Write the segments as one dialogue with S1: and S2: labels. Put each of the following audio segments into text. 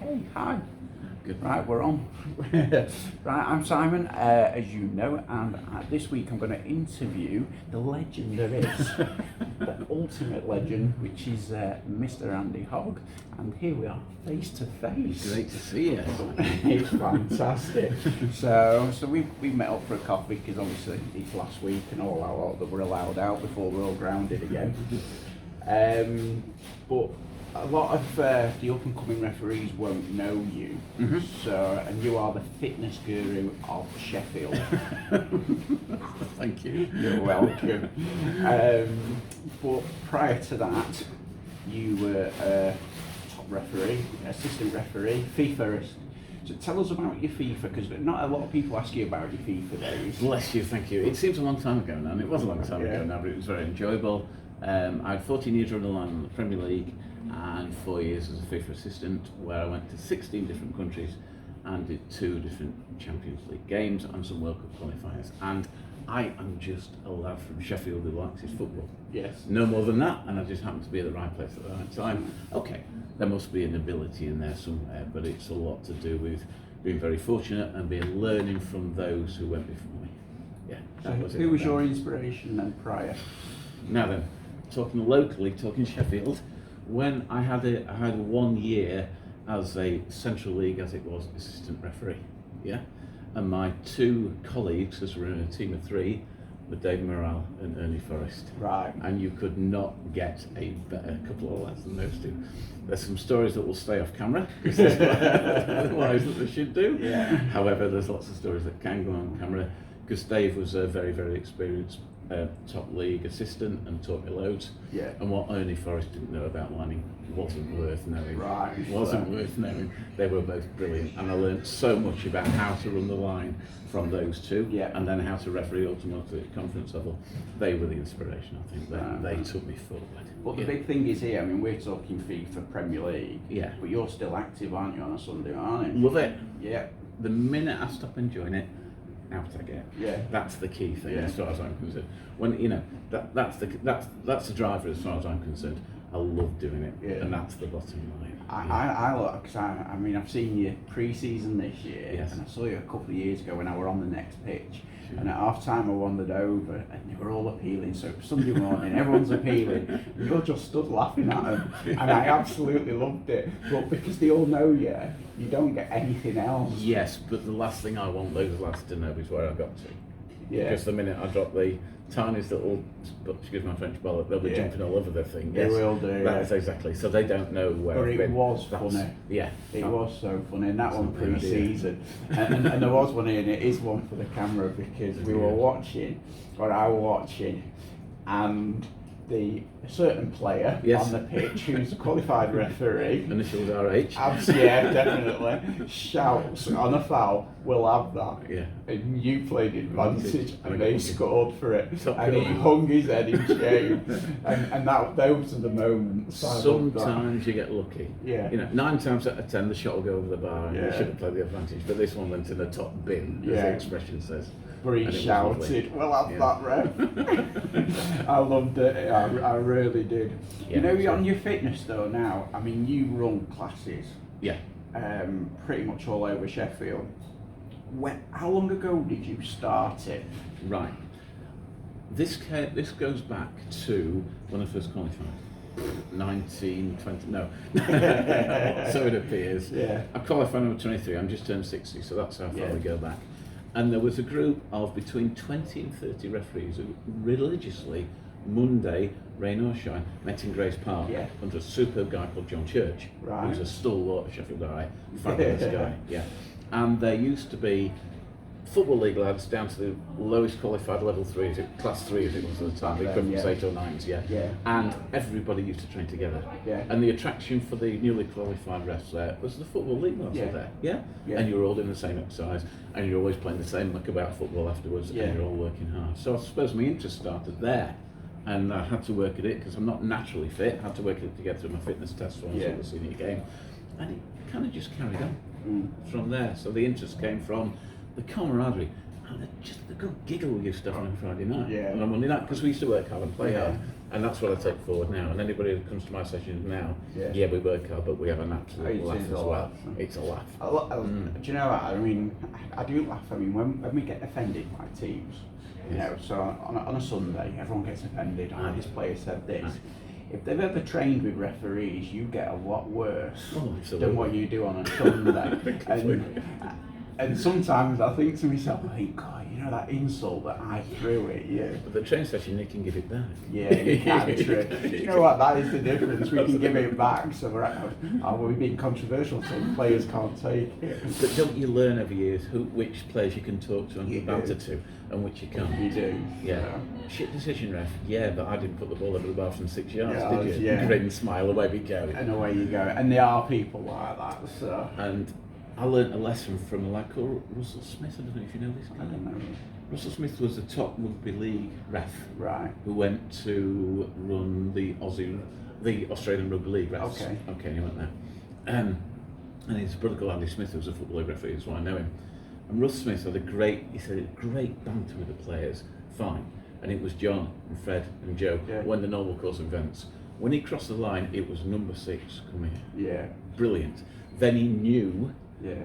S1: Okay, hi.
S2: Good.
S1: Right, we're on. Right, I'm Simon, as you know, and this week I'm going to interview the legend there is, the ultimate legend, which is Mr. Andy Hogg, and here we are, face to face.
S2: Great to see you.
S1: It's fantastic. So we met up for a coffee because obviously it's last week and all out that we're allowed out before we're all grounded again. But a lot of the up-and-coming referees won't know you, and you are the fitness guru of Sheffield.
S2: Thank you.
S1: You're welcome. But prior to that, you were a top referee, assistant referee, FIFA. So tell us about your FIFA, because not a lot of people ask you about your FIFA days.
S2: Bless you, thank you. It seems a long time ago now, and it was a long time ago now, but it was very enjoyable. I had 14 years running the line in the Premier League and 4 years as a FIFA assistant, where I went to 16 different countries and did 2 different Champions League games and some World Cup qualifiers. And I am just a lad from Sheffield who likes his football.
S1: Yes.
S2: No more than that, and I just happened to be at the right place at the right time. Okay, there must be an ability in there somewhere, but it's a lot to do with being very fortunate and being learning from those who went before me. Yeah.
S1: Who was your inspiration then prior?
S2: Now then, talking locally, talking Sheffield, when I had 1 year as a Central League, as it was, assistant referee, yeah, and my 2 colleagues, as we were in a team of 3, were Dave Morrell and Ernie Forrest.
S1: Right.
S2: And you could not get a better couple of lads than those 2. There's some stories that will stay off camera, because that's otherwise that they should do.
S1: Yeah.
S2: However, there's lots of stories that can go on camera, because Dave was a very, very experienced top league assistant and taught me loads.
S1: Yeah.
S2: And what Ernie Forrest didn't know about lining wasn't worth knowing.
S1: Right.
S2: Wasn't worth knowing. They were both brilliant, and I learned so much about how to run the line from those 2,
S1: Yeah.
S2: and then how to referee ultimately at conference level. They were the inspiration, I think. They took me forward.
S1: But the big thing is here, I mean, we're talking FIFA Premier League,
S2: Yeah.
S1: but you're still active, aren't you, on a Sunday morning?
S2: Love it.
S1: Yeah.
S2: The minute I stop enjoying it, out I get.
S1: Yeah.
S2: That's the key thing,
S1: Yeah.
S2: as far as I'm concerned. When that's the driver as far as I'm concerned. I love doing it,
S1: Yeah.
S2: and that's the bottom line.
S1: I look, because I mean, I've seen you pre-season this year,
S2: Yes.
S1: and I saw you a couple of years ago when I were on the next pitch. Sure. And at half time I wandered over and they were all appealing. So Sunday morning, everyone's appealing. And you're just stood laughing at them. And I absolutely loved it. But because they all know you, you don't get anything else.
S2: Yes, but the last thing I want those lads to know is where I got to.
S1: Yeah.
S2: Because the minute I drop the tiniest little, excuse my French, bollock, they'll be jumping all over their thing.
S1: They will do.
S2: That's exactly. So they don't know where.
S1: But it was funny.
S2: Yeah.
S1: It was so funny, and that one pre-season. and there was one here, and it is one for the camera, because we were watching, or I was watching, and a certain player on the pitch who's a qualified referee,
S2: initials RH.
S1: Yeah, definitely, shouts on a foul, we'll have that.
S2: Yeah.
S1: And you played advantage, and they scored for it.
S2: Top
S1: And he
S2: goal.
S1: hung his head in shame. and those are the moments. I love that.
S2: Sometimes you get lucky.
S1: Yeah.
S2: 9 times out of 10 the shot will go over the bar and
S1: Yeah.
S2: you should have played the advantage. But this one went in the top bin, as the expression says.
S1: But he shouted, we'll have that, ref. I loved it, I really did.
S2: Yeah,
S1: you're on your fitness though now, I mean, you run classes
S2: Yeah.
S1: pretty much all over Sheffield. How long ago did you start it?
S2: Right. This goes back to when I first qualified. 1920, no. So it appears.
S1: Yeah.
S2: I qualified when I was 23, I'm just turned 60, so that's how far we go back. And there was a group of between 20 and 30 referees who religiously, Monday, rain or shine, met in Grace Park under a superb guy called John Church, who's a stalwart of Sheffield Eye, fabulous guy. Yeah. And there used to be Football League lads down to the lowest qualified level 3, class 3 as it was at the time, equivalent 8 or 9s, and everybody used to train together. And the attraction for the newly qualified refs there was the Football League lads were there, and you were all doing the same exercise, and you're always playing the same muck about football afterwards, and you're all working hard. So I suppose my interest started there, and I had to work at it because I'm not naturally fit. I had to work at it to get through my fitness test for the senior game, and it kind of just carried on from there. So the interest came from the camaraderie. And just the good giggle we used to have on a Friday night,
S1: Yeah.
S2: on a Monday night, because we used to work hard and play
S1: Yeah.
S2: hard, and that's what I take forward now. And anybody who comes to my sessions now,
S1: Yeah.
S2: we work hard, but we have an absolute
S1: It
S2: laugh
S1: is
S2: as
S1: a
S2: well.
S1: laugh.
S2: It's a laugh.
S1: Do you know what? I mean, I do laugh. I mean, when we get offended by teams, you know, so on a Sunday, everyone gets offended. Oh, this player said this. If they've ever trained with referees, you get a lot worse than what you do on a Sunday. And sometimes I think to myself, God, you know that insult that I threw at you.
S2: But the train session, you can give it back.
S1: Yeah, you can. True. You know what? That is the difference. We can give it back. So we're being controversial, so the players can't take it.
S2: But don't you learn over years which players you can talk to and banter to, and which you can't?
S1: You do.
S2: Yeah. Shit decision, ref. Yeah, but I didn't put the ball over the bar from 6 yards,
S1: Yeah,
S2: did you?
S1: yeah.
S2: Grin, smile, away we go.
S1: And away you go. And there are people like that. So.
S2: And I learnt a lesson from a lad called Russell Smith. I don't know if you know this guy.
S1: I don't know.
S2: Russell Smith was the top rugby league ref,
S1: Right.
S2: who went to run the Australian Rugby League refs. Okay, he went there. And his brother called Andy Smith, who was a football league referee, is why I know him. And Russ Smith had a great banter with the players, fine. And it was John and Fred and Joe when the normal course of events. When he crossed the line, it was number 6 coming.
S1: Yeah.
S2: Brilliant. Then he knew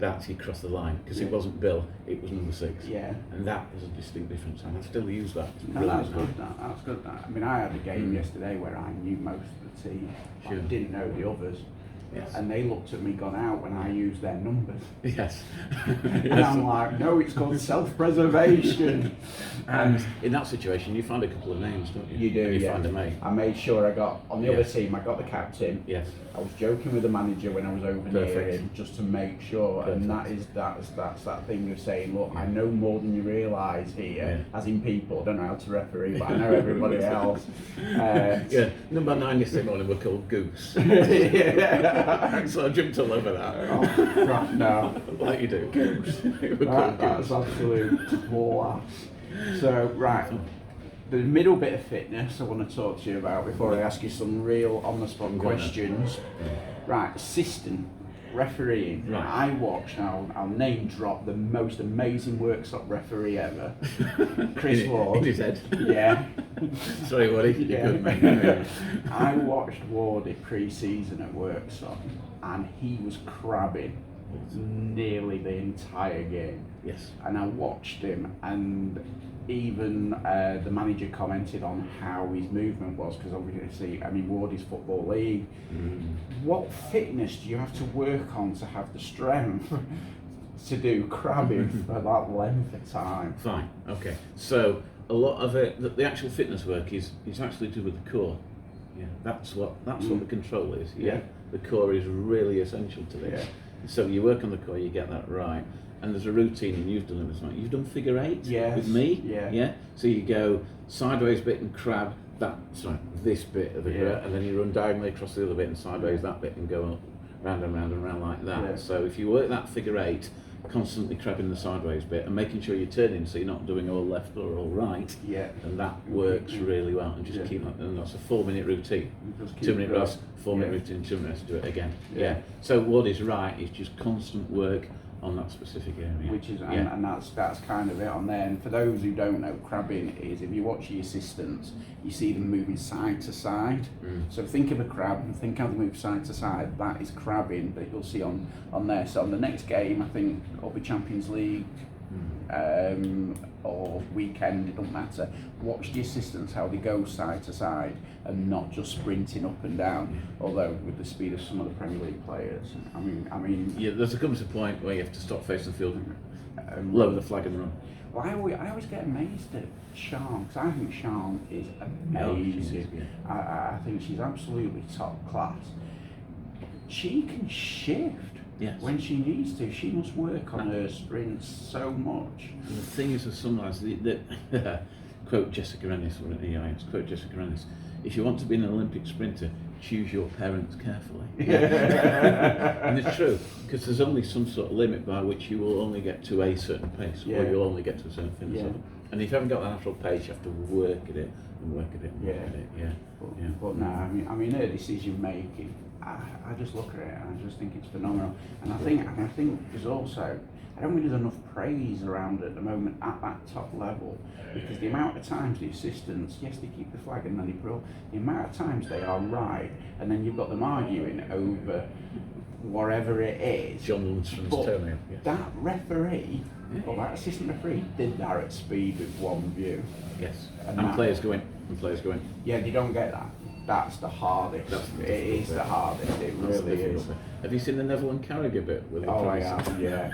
S2: that he crossed the line, because it wasn't Bill, it was number 6.
S1: Yeah.
S2: And that was a distinct difference, and I still use that.
S1: No, that's good. That's good. I mean, I had a game yesterday where I knew most of the team. I didn't know the others.
S2: Yes.
S1: And they looked at me gone out when I used their numbers.
S2: Yes.
S1: And I'm like, no, it's called self-preservation.
S2: And in that situation, you find a couple of names, don't you?
S1: You do,
S2: and you find a mate.
S1: I made sure I got, on the other team, I got the captain.
S2: Yes.
S1: I was joking with the manager when I was over near him, just to make sure.
S2: Perfect.
S1: And that's that thing of saying, look, I know more than you realise here, as in people. I don't know how to referee, but I know everybody else.
S2: Number 9 yesterday morning were called Goose. So I jumped all over that.
S1: Oh, crap, no.
S2: Like you do. Goose.
S1: That's absolute class. So, right. The middle bit of fitness I want to talk to you about before I ask you some real on-the-spot questions. Right, assistant refereeing.
S2: Right.
S1: I watched, I'll name drop the most amazing workshop referee ever, Chris Ward.
S2: In his head.
S1: Yeah.
S2: Sorry, Woody. You're good.
S1: I watched Wardy pre-season at workshop, and he was crabbing nearly the entire game.
S2: Yes.
S1: And I watched him, and even the manager commented on how his movement was, because obviously, I mean, Wardy's Football League. What fitness do you have to work on to have the strength to do crabbing for that length of time?
S2: Fine, okay. So a lot of it, the actual fitness work is actually to do with the core. Yeah, that's what the control is. Yeah, the core is really essential to this.
S1: Yeah.
S2: So you work on the core, you get that right. And there's a routine, and you've done it this morning. You've done figure 8 with me.
S1: Yeah.
S2: So you go sideways bit and crab this bit of the grip, and then you run diagonally across the other bit and sideways that bit, and go round and round and round like that.
S1: Yeah.
S2: So if you work that figure 8, constantly crabbing the sideways bit and making sure you're turning, so you're not doing all left or all right.
S1: Yeah.
S2: And that works really well. And just keep that. And that's a 4-minute routine. 2-minute rest, 4-minute routine, 2 minutes to do it again. Yeah. So what is right is just constant work on that specific area.
S1: Which is, and that's kind of it on there. And for those who don't know, crabbing is, if you watch the assistants, you see them moving side to side. So think of a crab and think how they move side to side. That is crabbing that you'll see on there. So on the next game, I think it'll be Champions League or weekend, it doesn't matter. Watch the assistants how they go side to side and not just sprinting up and down. Although with the speed of some of the Premier League players, I mean.
S2: Yeah, there's comes a point where you have to stop facing the field, lower the flag and run.
S1: Well, I always get amazed at Sean, because I think Sean is amazing. I think she's absolutely top class. She can shift when she needs to. She must work on her sprints so much.
S2: And the thing is with some lads, quote Jessica Ennis, quote Jessica Ennis, if you want to be an Olympic sprinter, choose your parents carefully. And it's true, because there's only some sort of limit by which you will only get to a certain pace, or you'll only get to a certain finish level. And if you haven't got that natural pace, you have to work at it and work at it and work at it.
S1: But no, I mean her decision making, I just look at it and I just think it's phenomenal. And I think there's also, I don't think there's enough praise around at the moment at that top level, because the amount of times the assistants, yes, they keep the flag and then they pull, the amount of times they are right, and then you've got them arguing over whatever it is.
S2: John Lundstrom's toenail. Yes.
S1: That referee, or that assistant referee, did that at speed with one view.
S2: Yes.
S1: And
S2: And players go in. And players go in.
S1: Yeah, they don't get that. That's the hardest. It is the hardest. It really is.
S2: Have you seen the Neville and Carragher bit?
S1: Oh, I have. Yeah.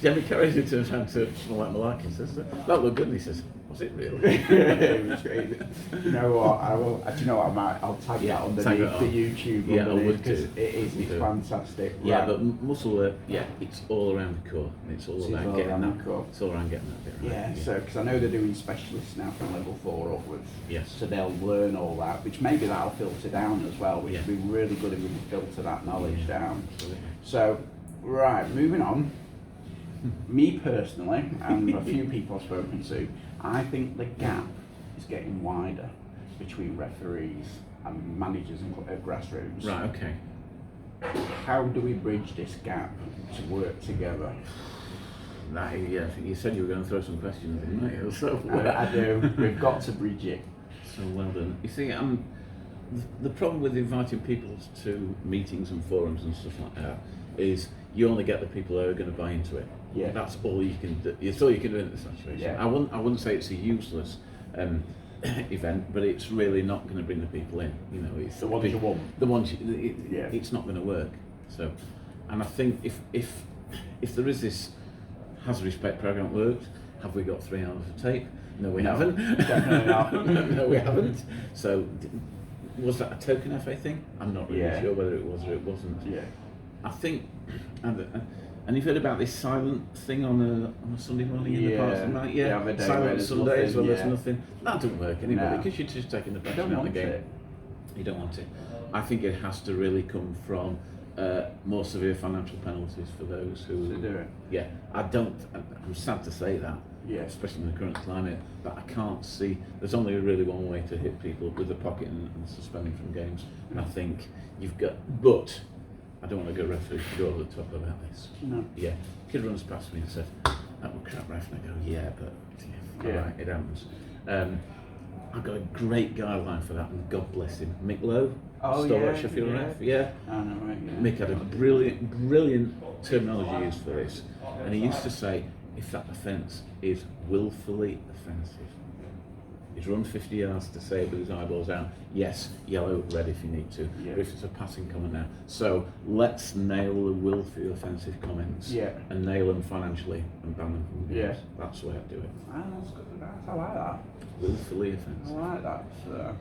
S2: Jamie Carragher turns around to someone like Malarkey and says, "That looked good." And he says, "Was it really?"
S1: It was great. You know what? I will. Do you know what? I'll tag that underneath the YouTube.
S2: Yeah, I would
S1: because
S2: do.
S1: It's fantastic.
S2: Yeah,
S1: Right.
S2: but muscle, it's all around the core. It's all about getting that.
S1: Core.
S2: It's all around getting that bit right.
S1: Yeah, so because I know they're doing specialists now from level 4 upwards.
S2: Yes.
S1: So they'll learn all that, which maybe that'll filter down as well, which
S2: Yeah.
S1: would be really good if we can filter that knowledge down.
S2: Absolutely.
S1: So, right, moving on. Me personally, and a few people I've spoken to, I think the gap is getting wider between referees and managers of grassroots.
S2: Right. Okay.
S1: How do we bridge this gap to work together?
S2: Yeah, I think you said you were going to throw some questions in, mate. So,
S1: I do. We've got to bridge it.
S2: So well done. You see, the problem with inviting people to meetings and forums and stuff like that is you only get the people who are going to buy into it.
S1: Yeah.
S2: That's all you can do. It's all you can do in this situation.
S1: Yeah.
S2: I wouldn't say it's a useless event, but it's really not going to bring the people in. You know, it's
S1: The ones you want.
S2: The ones
S1: Yeah.
S2: it's not going to work. So, and I think if there is this has the respect program worked, have we got 3 hours of tape? No, we haven't.
S1: Definitely not.
S2: No, we haven't. So, was that a token FA thing? I'm not really sure whether it was or it wasn't.
S1: Yeah.
S2: I think, and you've heard about this silent thing on a Sunday morning in the parks and night,
S1: The other day where
S2: silent
S1: there's
S2: Sundays when
S1: nothing,
S2: there's nothing. That doesn't work anyway
S1: No.
S2: because you're just taking the
S1: You
S2: pressure
S1: don't
S2: out of the
S1: want
S2: game.
S1: it.
S2: You don't want it. I think it has to really come from more severe financial penalties for those who
S1: To do it.
S2: Yeah, I'm sad to say that.
S1: Yeah.
S2: Especially in the current climate, but I can't see. There's only really one way to hit people with the pocket and suspending from games. And I think you've got. But I don't want to go referee to go over the top about this.
S1: No.
S2: Yeah, kid runs past me and said, "That was crap, ref," and I go, "Yeah, but
S1: Yeah.
S2: alright, it happens." I've got a great guideline for that, and God bless him, Mick Lowe, still at Sheffield ref. Yeah.
S1: I know, right? Yeah.
S2: Mick had a brilliant terminology used for this, and he used to say, if that offence is willfully offensive, he's run 50 yards to save with his eyeballs out, yes, yellow, red if you need to,
S1: Yeah.
S2: but if it's a passing comment now. So let's nail the willfully offensive comments and nail them financially and ban them from games. That's the way I do it.
S1: Ah, that's good. I like that.
S2: Willfully
S1: I
S2: offensive.
S1: like that.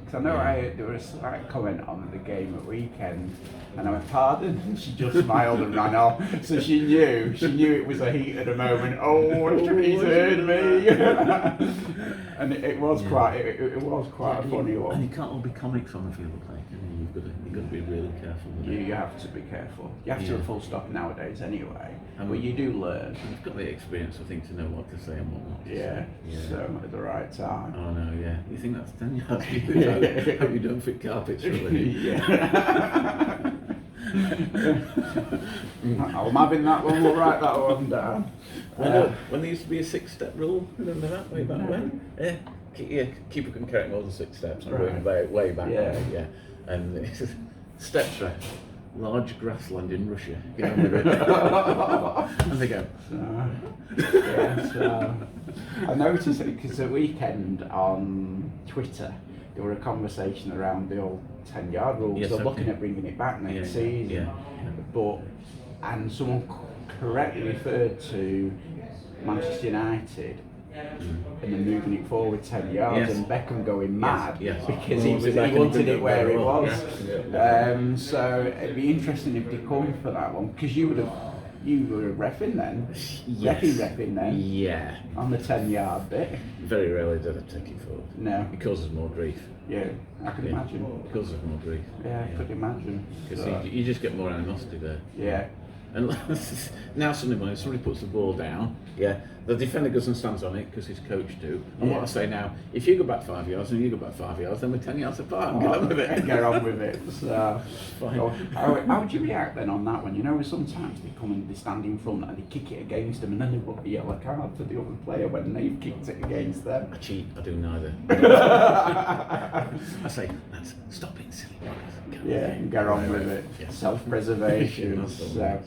S1: Because I know there was a slight comment on the game at weekend, and I went, "Pardon?" And she just smiled and ran off. So she knew it was a heat at the moment. Oh, he's heard me. And it was quite a funny one.
S2: And you can't all be comics on the field of play, can you? You've got to be really careful with it.
S1: You have to be careful. You have to have full stop nowadays anyway.
S2: And
S1: But you do learn.
S2: You've got the experience, I think, to know what to say and what not to
S1: Yeah.
S2: say.
S1: So at the right time.
S2: Oh no, yeah. You think that's 10 yards? You think hope you don't fit carpets for a living.
S1: Yeah. I'm having that one. We'll write that one down.
S2: When there used to be a 6-step rule, remember that way back when? Yeah. Keeper can carry more than 6 steps. I'm going way back there. Yeah. And it's step track. Large grassland in Russia. Get on with it. And they go.
S1: So I noticed it because the weekend on Twitter there were a conversation around the old 10-yard rule.
S2: Yes,
S1: so
S2: okay.
S1: looking at bringing it back next season. And someone correctly referred to Manchester United and then moving it forward 10 yards and Beckham going mad because he wanted it where it was. So it'd be interesting if they come for that one, because you were reffing then. Reffing then.
S2: Yeah.
S1: On the 10-yard bit.
S2: Very rarely did I take it forward.
S1: No.
S2: It causes more grief.
S1: Yeah, I could imagine.
S2: It causes more grief.
S1: Yeah, I could imagine.
S2: Because you just get more animosity there.
S1: Yeah.
S2: And now somebody puts the ball down, yeah, the defender goes and stands on it because his coach do. And what I say now, if you go back 5 yards and you go back 5 yards, then we're 10 yards apart and get on with it.
S1: Get on with it. So,
S2: Fine.
S1: so how would you react then on that one? You know, sometimes they come and they stand in front and they kick it against them and then they put the yellow card to the other player when they've kicked it against them.
S2: I cheat, I do neither. I say, lads, stop being silly.
S1: Yeah, and get on with it.
S2: Yeah.
S1: Self-preservation.
S2: That's the
S1: So,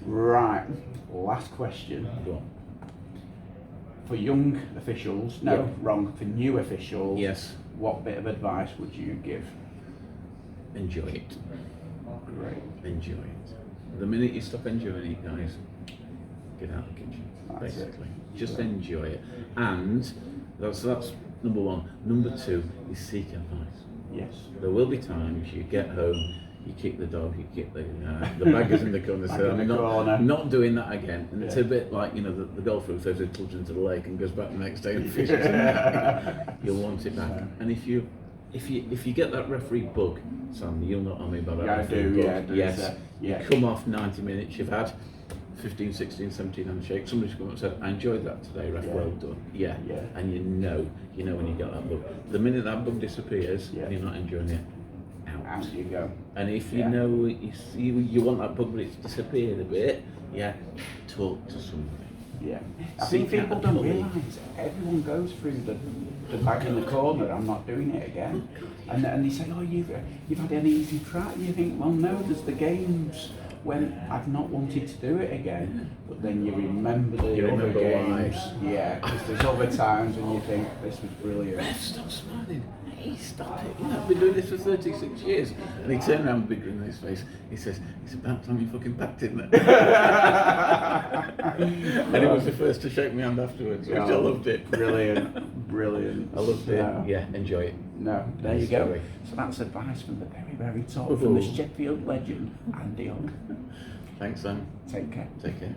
S1: right, last question.
S2: Go on.
S1: For young officials, no,
S2: Yeah.
S1: wrong, for new officials,
S2: Yes,
S1: what bit of advice would you give?
S2: enjoy it.
S1: Great.
S2: Enjoy it. The minute you stop enjoying it, guys, get out of the kitchen.
S1: That's it.
S2: Basically, just enjoy it. And that's number one. Number two is seek advice.
S1: Yes.
S2: There will be times you get home, you kick the dog, you kick the baggers in the corner.
S1: Back
S2: So
S1: in
S2: I'm
S1: the corner.
S2: not doing that again. And it's
S1: Yeah.
S2: a bit like, you know, the golfer who throws his clubs into the lake and goes back the next day and fishes it back. You'll want it back. And if you get that referee bug, Sam, you'll know what I mean by that.
S1: Yeah, I
S2: referee
S1: do.
S2: bug.
S1: Yeah, there's
S2: Yes.
S1: yeah.
S2: You come off 90 minutes, you've had 15, 16, 17 handshakes. Somebody's come up and said, I enjoyed that today, ref,
S1: Yeah.
S2: well done. Yeah.
S1: Yeah.
S2: And you know when you get that bug. The minute that bug disappears,
S1: Yeah.
S2: and you're not enjoying it, out.
S1: Out you go.
S2: And if you
S1: Yeah.
S2: know you want that bug but it's disappeared a bit, yeah, talk to somebody.
S1: Yeah. I
S2: Seek
S1: think people
S2: out
S1: don't
S2: advice.
S1: realise everyone goes through the back in the corner, I'm not doing it again. And they say, oh, you've had an easy track. You think, well, no, there's the games when I've not wanted to do it again. But then you remember the
S2: You
S1: other
S2: remember
S1: games.
S2: why.
S1: Yeah, because there's other times when you think, this was brilliant.
S2: Ref, stop smiling. Hey, stop it. You know, I've been doing this for 36 years. And he turned around with a big grin on his face. He says, it's about time you fucking packed in there. And he was the first to shake my hand afterwards, which I loved it.
S1: Brilliant, brilliant.
S2: I loved it. Yeah, enjoy it.
S1: No, there you
S2: Nice
S1: go.
S2: story.
S1: So that's advice from the very, very top, from the
S2: Ooh.
S1: Sheffield legend, Andy Hogg.
S2: Thanks, Sam.
S1: Take care.
S2: Take care.